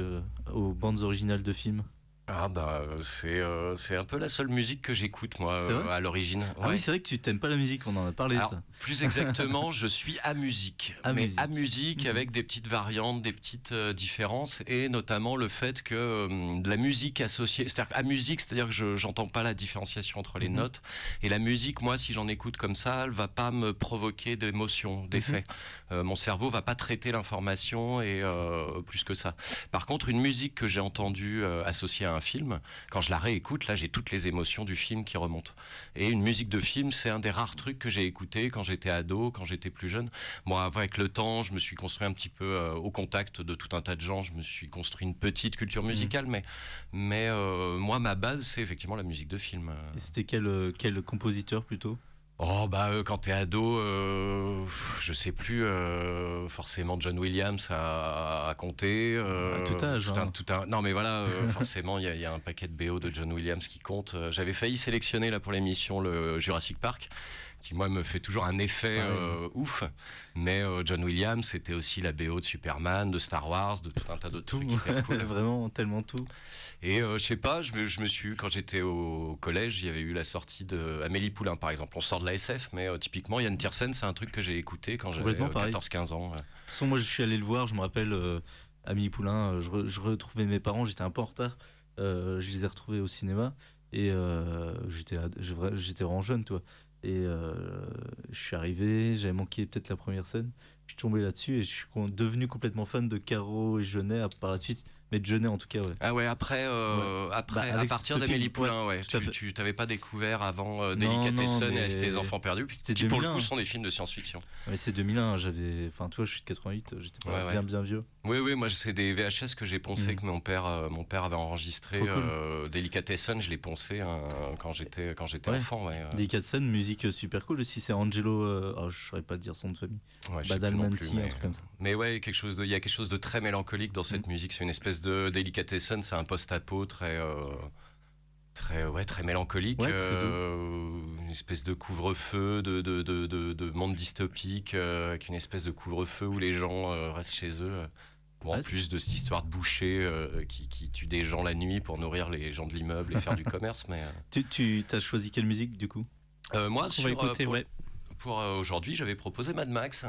aux bandes originales de films ? Ah bah c'est un peu la seule musique que j'écoute moi à l'origine. Ah oui, c'est vrai que tu t'aimes pas la musique, on en a parlé. Alors, ça. Plus exactement, je suis à musique, à musique avec des petites variantes, des petites différences, et notamment le fait que de la musique associée, c'est-à-dire à musique, c'est-à-dire que j'entends pas la différenciation entre les notes, et la musique, moi, si j'en écoute comme ça, elle va pas me provoquer d'émotions, d'effets. Mon cerveau va pas traiter l'information et plus que ça. Par contre, une musique que j'ai entendue associée à un film, quand je la réécoute, là j'ai toutes les émotions du film qui remontent. Et une musique de film, c'est un des rares trucs que j'ai écouté quand j'étais ado, quand j'étais plus jeune. Moi, avec le temps, je me suis construit un petit peu au contact de tout un tas de gens, je me suis construit une petite culture musicale, mais moi, ma base, c'est effectivement la musique de film. Et c'était quel compositeur plutôt ? Oh bah quand t'es ado, je sais plus, forcément John Williams a compté. À tout âge. Non mais voilà, forcément il y a un paquet de BO de John Williams qui compte. J'avais failli sélectionner là pour l'émission le Jurassic Park, qui moi me fait toujours un effet ouf. Mais John Williams, c'était aussi la BO de Superman, de Star Wars, de tout un tas d'autres trucs hyper cool. Vraiment tellement tout. Et je sais pas, je me suis, quand j'étais au collège, il y avait eu la sortie de Amélie Poulain par exemple. On sort de la SF, mais typiquement Yann Tiersen, c'est un truc que j'ai écouté quand j'avais 14-15 ans. Moi je suis allé le voir, je me rappelle Amélie Poulain, je retrouvais mes parents, j'étais un peu en retard, je les ai retrouvés au cinéma et j'étais vraiment jeune, toi. Et je suis arrivé, j'avais manqué peut-être la première scène, je suis tombé là-dessus et je suis devenu complètement fan de Caro et Jeunet par la suite. Mais de Jeunet en tout cas, ouais. Ah ouais, après à partir d'Amélie Poulain, tu t'avais pas découvert avant Délicatessen et Tes enfants perdus, qui pour le coup sont des films de science-fiction. Mais c'est 2001, enfin toi je suis de 88, j'étais pas bien vieux. Oui, moi c'est des VHS que j'ai poncé, que mon père avait enregistré. Cool. Délicatessen, je l'ai poncé quand j'étais enfant. Délicatessen, musique super cool aussi, c'est Angelo, je saurais pas dire son nom de famille. Badalamenti, un truc comme ça. Mais ouais, il y a quelque chose de très mélancolique dans cette musique, c'est une espèce de Délicatessen, c'est un post-apo très mélancolique, une espèce de couvre-feu, de monde dystopique, avec une espèce de couvre-feu où les gens restent chez eux. En plus de cette histoire de boucher qui tue des gens la nuit pour nourrir les gens de l'immeuble et faire du commerce. Mais tu as choisi quelle musique du coup? Moi, pour aujourd'hui, j'avais proposé Mad Max.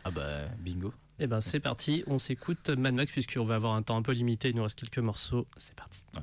Ah bah bingo. Eh ben c'est parti, on s'écoute Mad Max puisqu'on va avoir un temps un peu limité, il nous reste quelques morceaux, c'est parti. Ouais.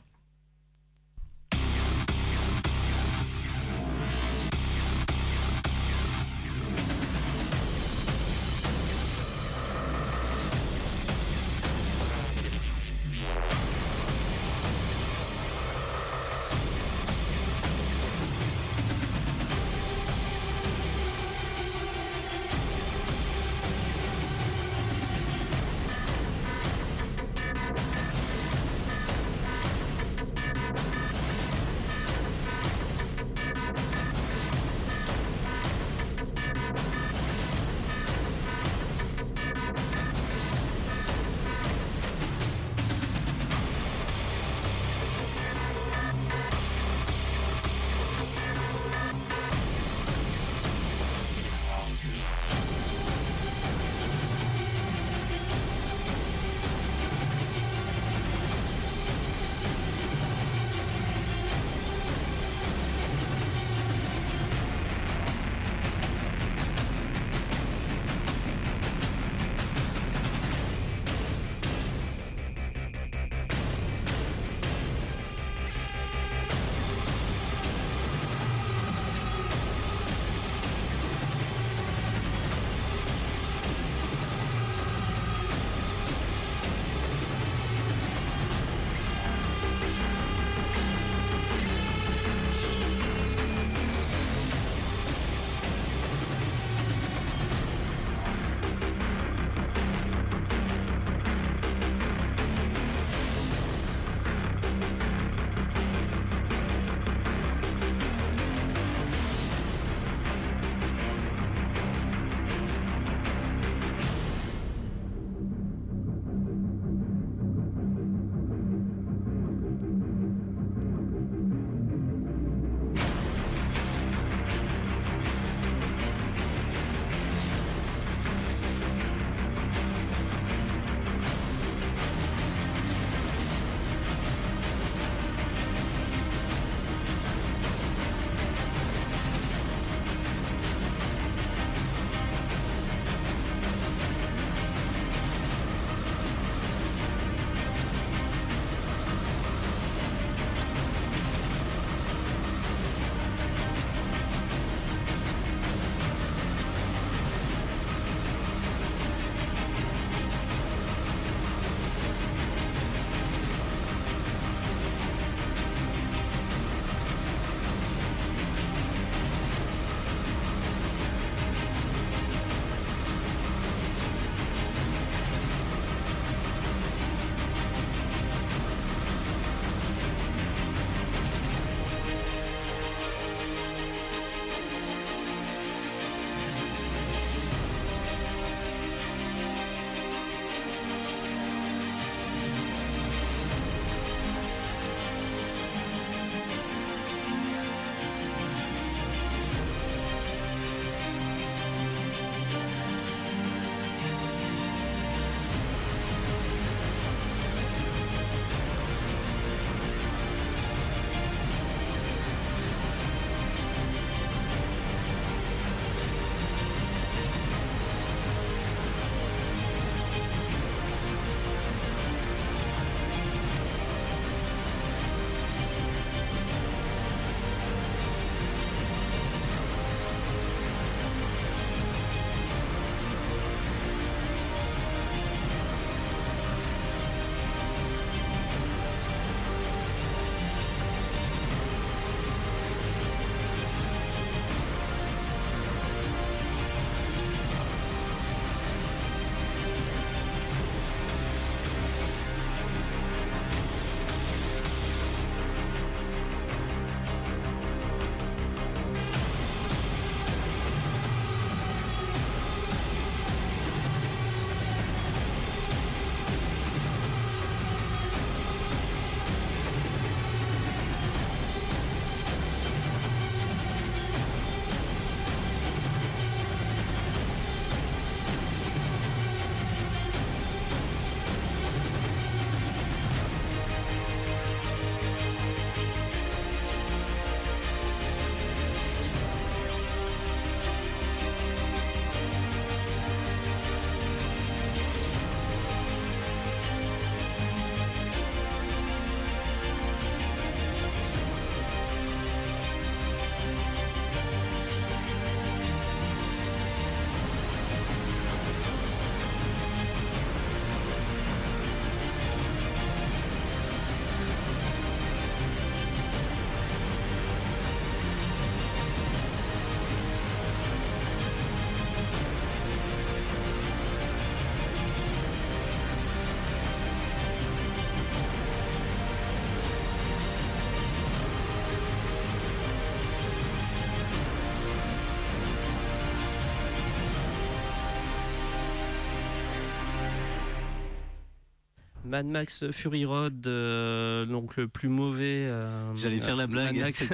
Mad Max Fury Road, donc le plus mauvais. J'allais faire la blague. Mad Max,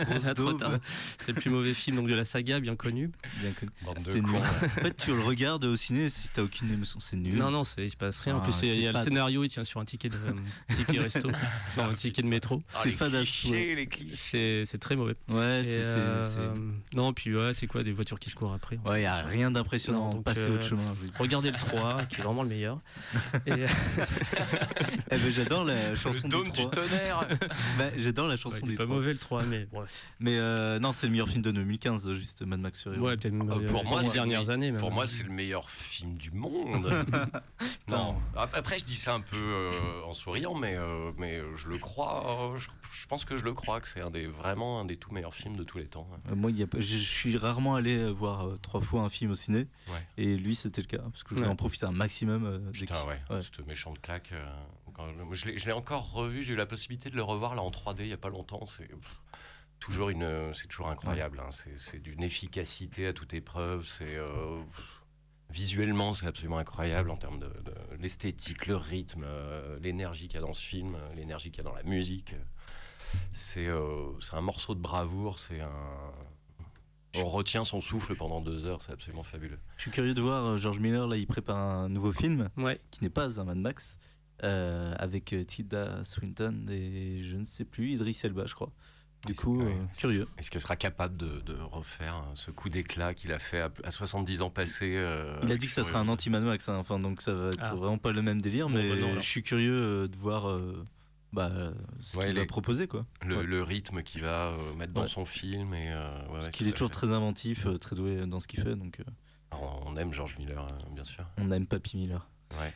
c'est le plus mauvais film donc de la saga, bien connu. C'était nul. En fait, tu le regardes au ciné, si t'as aucune émotion, c'est nul. Non, il se passe rien. En plus, il y a le scénario, il tient sur un ticket ticket resto, non, un ticket de métro. C'est fadasse. C'est très mauvais. Ouais, non, puis c'est quoi, des voitures qui se courent après. Ouais, il n'y a rien d'impressionnant. Passer autre chemin. Regardez le 3, qui est vraiment le meilleur. J'adore la chanson du 3. Le dôme du tonnerre. J'adore la chanson du 3. Il est pas mauvais le 3, mais bref. Mais non, c'est le meilleur film de 2015, juste Mad Max Fury Road. Ouais, peut-être pour moi, ces dernières années. Même. Pour moi, c'est le meilleur film du monde. Non. Après, je dis ça un peu en souriant, mais je le crois. Je pense que je le crois, que c'est vraiment un des tout meilleurs films de tous les temps. Moi, je suis rarement allé voir 3 fois un film au ciné. Ouais. Et lui, c'était le cas, parce que je voulais en profiter un maximum. Putain, cette méchante claque. Je l'ai encore revu, j'ai eu la possibilité de le revoir là en 3D il n'y a pas longtemps. C'est toujours incroyable. Hein. C'est d'une efficacité à toute épreuve. Visuellement, c'est absolument incroyable en termes de l'esthétique, le rythme, l'énergie qu'il y a dans ce film, l'énergie qu'il y a dans la musique. C'est un morceau de bravoure. On retient son souffle pendant 2 heures, c'est absolument fabuleux. Je suis curieux de voir George Miller, là, il prépare un nouveau film qui n'est pas un Mad Max, avec Tilda Swinton et je ne sais plus, Idris Elba, je crois. Du coup, curieux. Est-ce qu'il sera capable de refaire ce coup d'éclat qu'il a fait à 70 ans passés Il a dit que ça sera un anti-Mad Max, hein, donc ça va être vraiment pas le même délire, mais je suis curieux de voir ce qu'il va proposer, quoi. Le rythme qu'il va mettre dans son film. Parce qu'il est toujours très inventif, très doué dans ce qu'il fait. Donc, on aime George Miller, bien sûr. On aime Papy Miller. Ouais.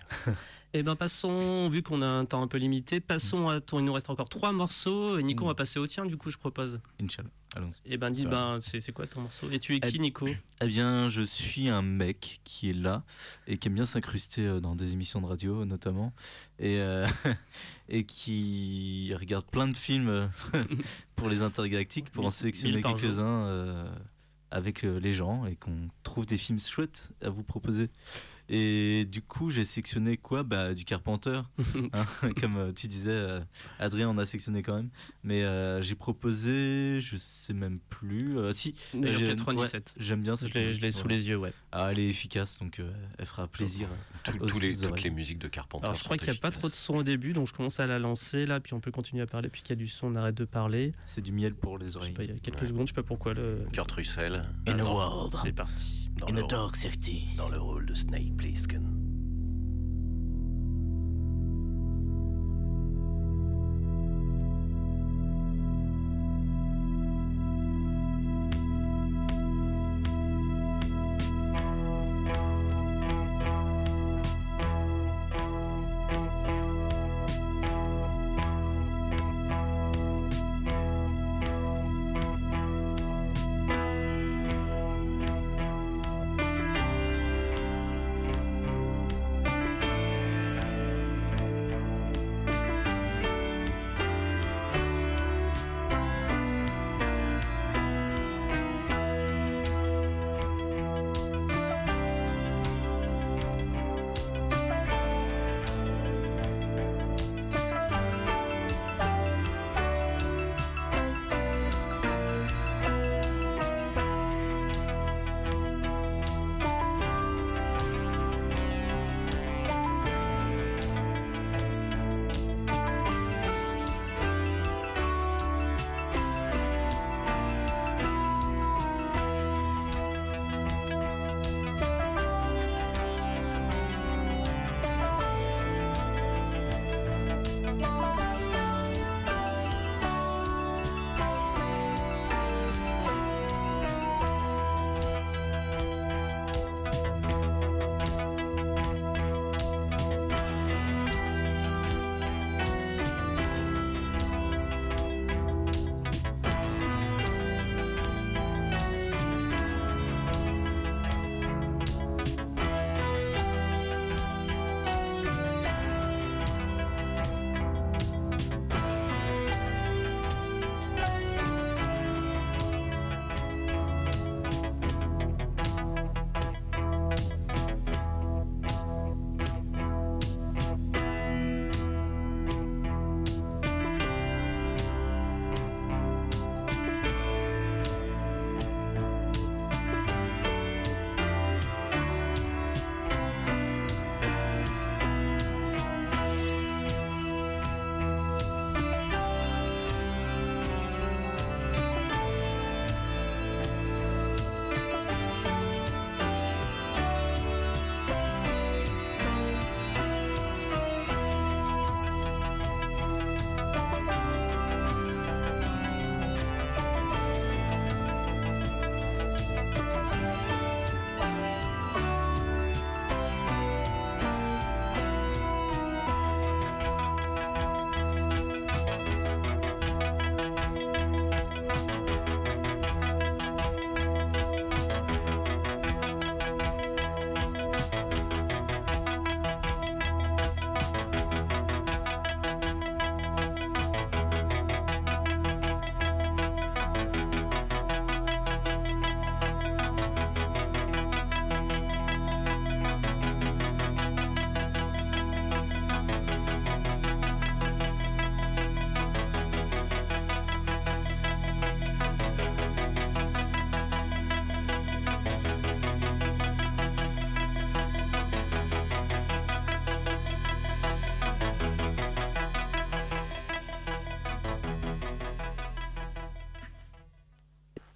Et passons, vu qu'on a un temps un peu limité, passons à ton. Il nous reste encore 3 morceaux. Et Nico, on va passer au tien, du coup, je propose. Inch'Allah. Allons-y. Et c'est quoi ton morceau? Et tu es qui, Nico? Eh bien, je suis un mec qui est là et qui aime bien s'incruster dans des émissions de radio, notamment, et qui regarde plein de films pour les intergalactiques, pour en sélectionner quelques-uns avec les gens et qu'on trouve des films chouettes à vous proposer. Et du coup, j'ai sélectionné quoi? Du Carpenter, hein, comme tu disais, Adrien en a sélectionné quand même. Mais j'ai proposé, je sais même plus. Si, 97. J'aime bien cette musique. Je l'ai sous les yeux, ouais. Elle est efficace, donc elle fera plaisir. Toutes les musiques de Carpenter. Alors, je crois qu'il n'y a pas trop de son au début, donc je commence à la lancer là, puis on peut continuer à parler. Puis qu'il y a du son, on arrête de parler. C'est du miel pour les oreilles. Il y a quelques secondes, je sais pas pourquoi. Kurt Russell. In a world. C'est parti. In a dark city. Dans le rôle de Snake Plissken.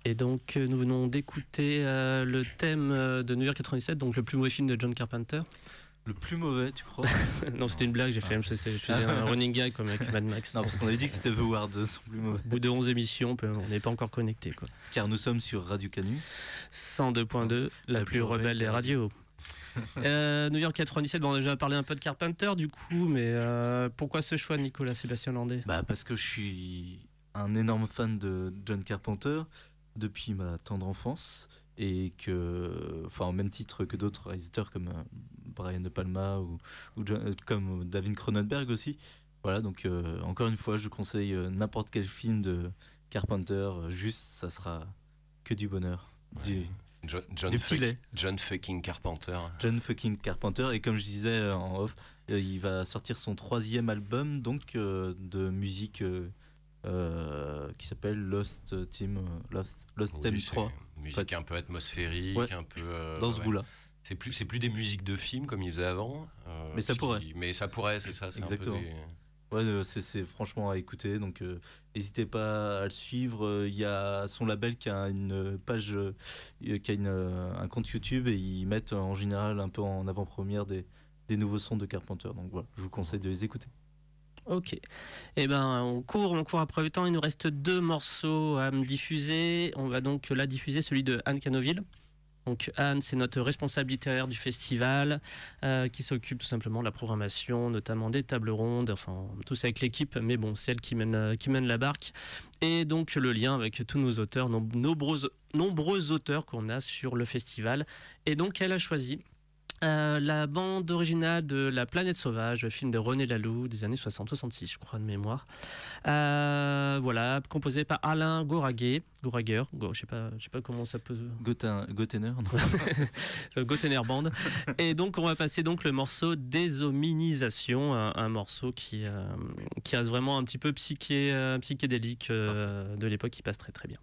Et donc nous venons d'écouter le thème de New York 97, donc le plus mauvais film de John Carpenter. Le plus mauvais, tu crois? Non, c'était une blague, j'ai fait, je faisais un running gag comme avec Mad Max. Non, parce qu'on avait dit que c'était The Ward, son plus mauvais. Au bout de 11 émissions, on n'est pas encore connecté, quoi. Car nous sommes sur Radio Canu. 102.2, la plus rebelle des radios. New York 97, bon, on a déjà parlé un peu de Carpenter du coup, mais pourquoi ce choix, Nicolas Sébastien Landais? Parce que je suis un énorme fan de John Carpenter depuis ma tendre enfance, et que, enfin, au même titre que d'autres réalisateurs comme Brian De Palma ou comme David Cronenberg aussi. Voilà, donc encore une fois, je conseille n'importe quel film de Carpenter, juste ça sera que du bonheur. John fucking Carpenter. John fucking Carpenter, et comme je disais en off, il va sortir son 3e album donc de musique qui s'appelle Lost Theme 3. Musique un peu atmosphérique, un peu dans ce goût-là. C'est plus des musiques de films comme il faisait avant. Mais ça pourrait. Mais ça pourrait, c'est ça. C'est exactement. C'est franchement à écouter, donc n'hésitez pas à le suivre. Il y a son label qui a une page, qui a un compte YouTube, et ils mettent en général un peu en avant-première des nouveaux sons de Carpenter. Donc voilà, je vous conseille de les écouter. Ok. Eh ben, on court après le temps. Il nous reste 2 morceaux à me diffuser. On va donc là diffuser celui de Anne Canoville. Donc Anne, c'est notre responsable littéraire du festival, qui s'occupe tout simplement de la programmation, notamment des tables rondes, enfin tous avec l'équipe, mais bon, c'est elle qui mène la barque. Et donc le lien avec tous nos auteurs, nombreux auteurs qu'on a sur le festival. Et donc elle a choisi la bande originale de La Planète Sauvage, le film de René Laloux des années 60-66, je crois, de mémoire. Voilà, composé par Alain Goraguer, je sais pas comment ça peut... Gotener, Gotener Band. Et donc on va passer donc le morceau Déshominisation, un morceau qui reste vraiment un petit peu psychédélique de l'époque, qui passe très très bien.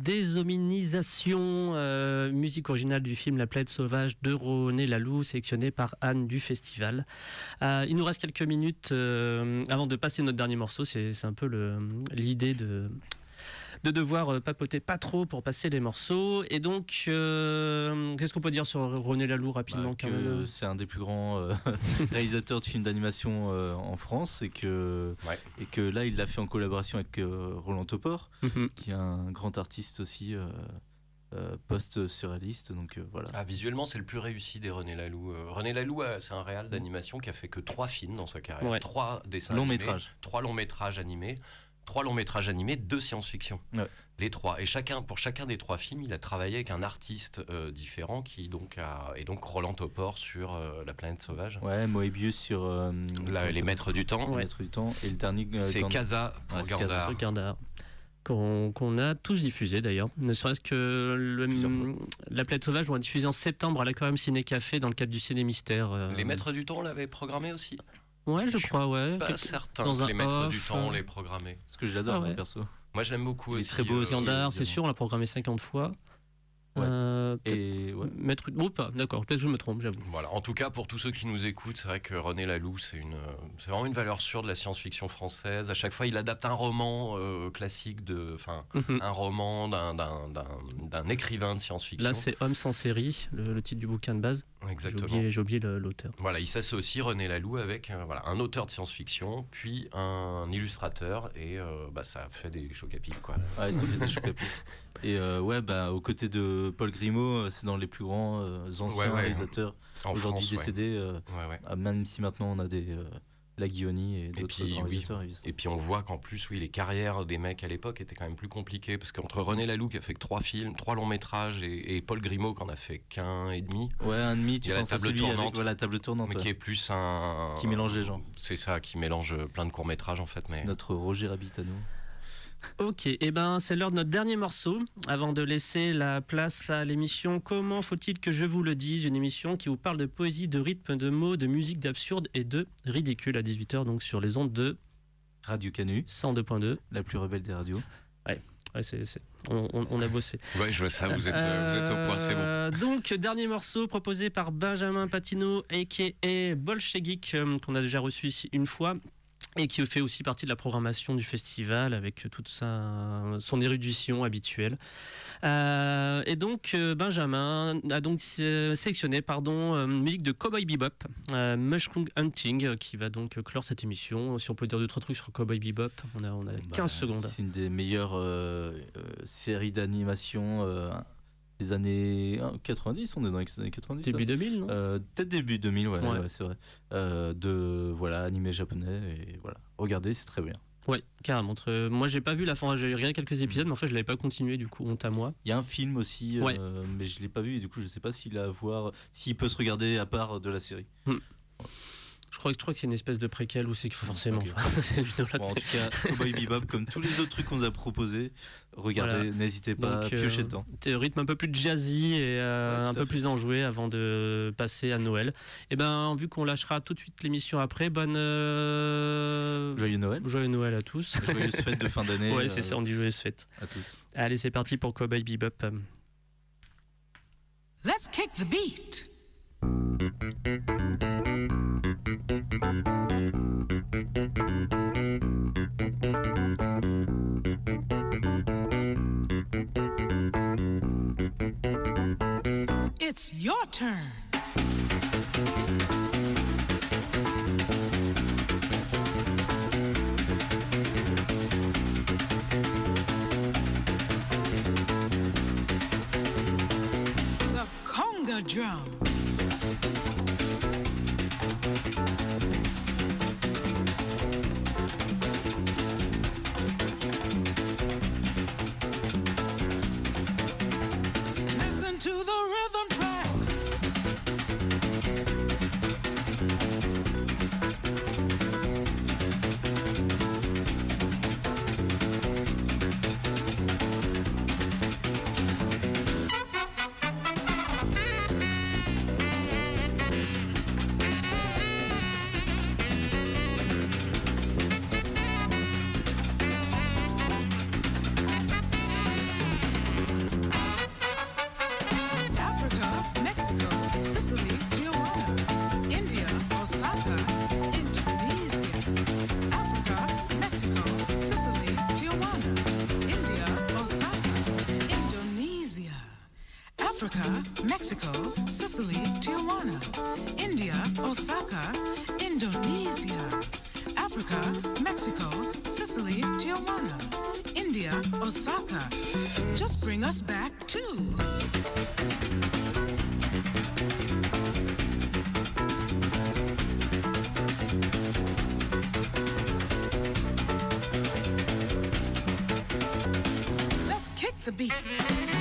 Déshominisation, musique originale du film La Planète Sauvage de René Laloux, sélectionné par Anne du festival. Il nous reste quelques minutes avant de passer notre dernier morceau. C'est un peu l'idée de devoir papoter pas trop pour passer les morceaux. Et donc, qu'est-ce qu'on peut dire sur René Laloux rapidement quand même C'est un des plus grands réalisateurs de films d'animation en France et que là, il l'a fait en collaboration avec Roland Topor, qui est un grand artiste aussi post-surréaliste. Donc, voilà. Visuellement, c'est le plus réussi des René Laloux. René Laloux, c'est un réal d'animation qui a fait que 3 films dans sa carrière. 3 dessins animés, 3 longs métrages animés. 3 longs métrages animés de science-fiction. Ouais. Les 3. Et pour chacun des 3 films, il a travaillé avec un artiste différent et donc Roland Topor sur La Planète Sauvage. Ouais, Moebius sur Les Maîtres du Temps. Les Maîtres du Temps. Et le dernier, c'est Casa pour Gandhar. Qu'on a tous diffusé d'ailleurs. Ne serait-ce que La Planète Sauvage, on a diffusé en septembre à l'Aquarium Ciné Café dans le cadre du Ciné Mystère. Les Maîtres du Temps, on l'avait programmé aussi. Ouais, je crois, ouais. Pas certain que les Maîtres du Temps, on les programmé. Parce que je l'adore, perso. Moi, je l'aime beaucoup aussi. Très beau aussi. Gandhar, c'est sûr, on l'a programmé 50 fois. Maître ou pas, d'accord, peut-être que je me trompe, j'avoue. Voilà, en tout cas, pour tous ceux qui nous écoutent, c'est vrai que René Laloux, c'est vraiment une valeur sûre de la science-fiction française. À chaque fois, il adapte un roman classique, un roman d'un écrivain de science-fiction. Là, c'est Homme sans série, le titre du bouquin de base. Exactement. J'ai oublié l'auteur. Voilà, il s'associe René Laloux avec un auteur de science-fiction, puis un illustrateur, et ça fait des chocs à pic, quoi. Ouais, ça fait des chocs à pic. Et aux côtés de Paul Grimaud, c'est dans les plus grands anciens réalisateurs aujourd'hui décédés. Même si maintenant on a des La Guilloni et d'autres réalisateurs. Et puis on voit qu'en plus, les carrières des mecs à l'époque étaient quand même plus compliquées, parce qu'entre René Laloux qui a fait que 3 films, 3 longs métrages, et Paul Grimaud qui en a fait qu'un et demi. Ouais, un demi. Tu penses à celui avec la table tournante, mais qui est plus un qui mélange les gens. C'est ça, qui mélange plein de courts métrages en fait. C'est notre Roger Rabbit à nous. Ok, c'est l'heure de notre dernier morceau avant de laisser la place à l'émission Comment faut-il que je vous le dise, une émission qui vous parle de poésie, de rythme, de mots, de musique, d'absurde et de ridicule à 18h, donc sur les ondes de Radio Canu 102.2, la plus rebelle des radios. Ouais, on a bossé. Ouais, je vois ça, vous êtes au point, c'est bon. Donc, dernier morceau proposé par Benjamin Patino, a.k.a. Bolchegeek, qu'on a déjà reçu ici une fois, et qui fait aussi partie de la programmation du festival avec toute son érudition habituelle. Et donc Benjamin a donc sélectionné musique de Cowboy Bebop, Mushroom Hunting, qui va donc clore cette émission. Si on peut dire 2-3 trucs sur Cowboy Bebop, on a 15 secondes. C'est une des meilleures séries d'animation des années 90, on est dans les années 90. Début 2000, non peut-être début 2000, ouais, c'est vrai. Animé japonais, et voilà. Regardez, c'est très bien. Ouais, carrément. Moi, j'ai pas vu la fin, j'ai regardé quelques épisodes, mais en fait, je l'avais pas continué, du coup, honte à moi. Il y a un film aussi, mais je l'ai pas vu, et du coup, je sais pas s'il peut se regarder à part de la série. Je crois que c'est une espèce de préquel où c'est qu'il faut forcément. Okay. En tout cas, Cowboy Bebop, comme tous les autres trucs qu'on nous a proposés, regardez, n'hésitez pas à piocher dedans. Rythme un peu plus jazzy et un peu plus enjoué avant de passer à Noël. Et vu qu'on lâchera tout de suite l'émission après, Joyeux Noël. Joyeux Noël à tous. Joyeuses fêtes de fin d'année. Ouais, c'est ça, on dit joyeuses fêtes. À tous. Allez, c'est parti pour Cowboy Bebop. Let's kick the beat. It's your turn. The conga drums. Listen to the rhythm tracks. Africa, Mexico, Sicily, Tijuana. India, Osaka, Indonesia. Africa, Mexico, Sicily, Tijuana. India, Osaka. Just bring us back to. Let's kick the beat.